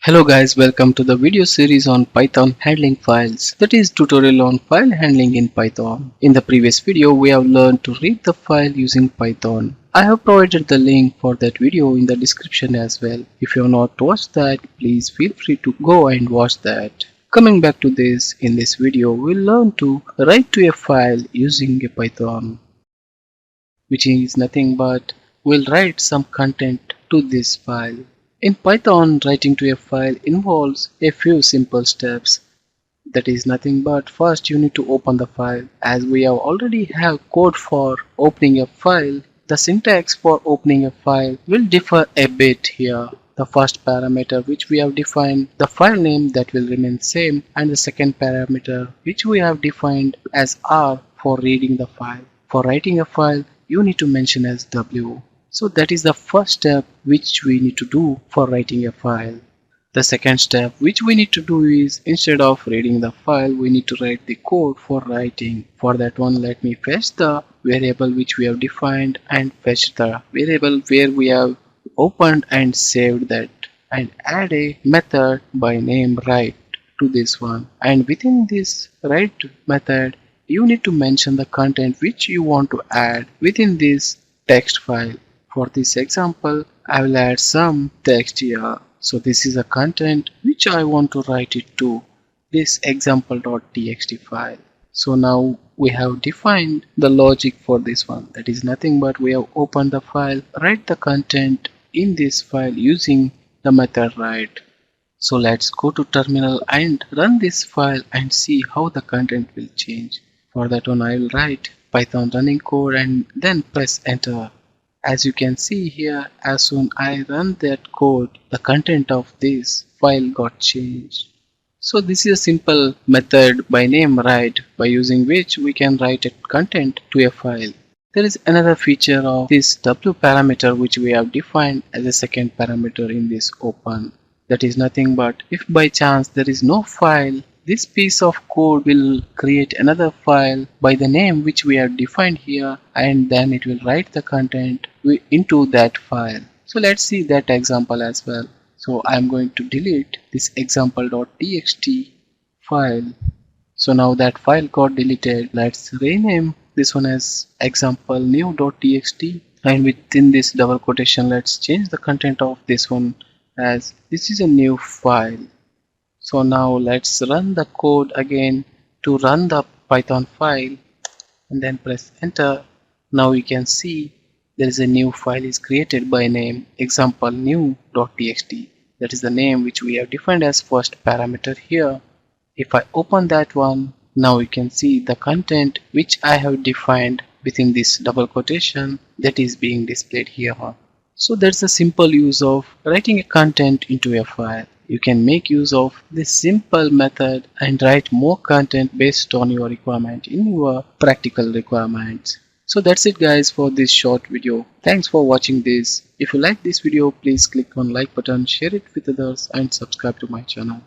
Hello guys, welcome to the video series on Python handling files. That is tutorial on file handling in Python. In the previous video, we have learned to read the file using Python. I have provided the link for that video in the description as well. If you have not watched that, please feel free to go and watch that. Coming back to this, in this video, we'll learn to write to a file using a Python, which is nothing but we'll write some content to this file. In Python, writing to a file involves a few simple steps. That is nothing but first you need to open the file. As we have already have code for opening a file, the syntax for opening a file will differ a bit here. The first parameter which we have defined, the file name, that will remain same, and the second parameter which we have defined as R for reading the file. For writing a file, you need to mention as W. So that is the first step which we need to do for writing a file. The second step which we need to do is, instead of reading the file, we need to write the code for writing. For that one, let me fetch the variable which we have defined and fetch the variable where we have opened and saved that, and add a method by name write to this one. And within this write method, you need to mention the content which you want to add within this text file. For this example, I will add some text here. So this is a content which I want to write it to this example.txt file. So now we have defined the logic for this one. That is nothing but we have opened the file, write the content in this file using the method write. So let's go to terminal and run this file and see how the content will change. For that one, I will write Python running code and then press enter. As you can see here, as soon I run that code, the content of this file got changed. So this is a simple method by name write, by using which we can write a content to a file. There is another feature of this W parameter which we have defined as a second parameter in this open. That is nothing but if by chance there is no file, this piece of code will create another file by the name which we have defined here, and then it will write the content into that file. So let's see that example as well. So I'm going to delete this example.txt file. So now that file got deleted. Let's rename this one as example new.txt, and within this double quotation, let's change the content of this one as this is a new file. So now let's run the code again to run the Python file and then press enter. Now you can see there is a new file is created by name example new.txt. That is the name which we have defined as first parameter here. If I open that one, now you can see the content which I have defined within this double quotation that is being displayed here. So that's a simple use of writing a content into a file. You can make use of this simple method and write more content based on your requirement in your practical requirements. So that's it guys for this short video. Thanks for watching this. If you like this video, please click on like button, share it with others and subscribe to my channel.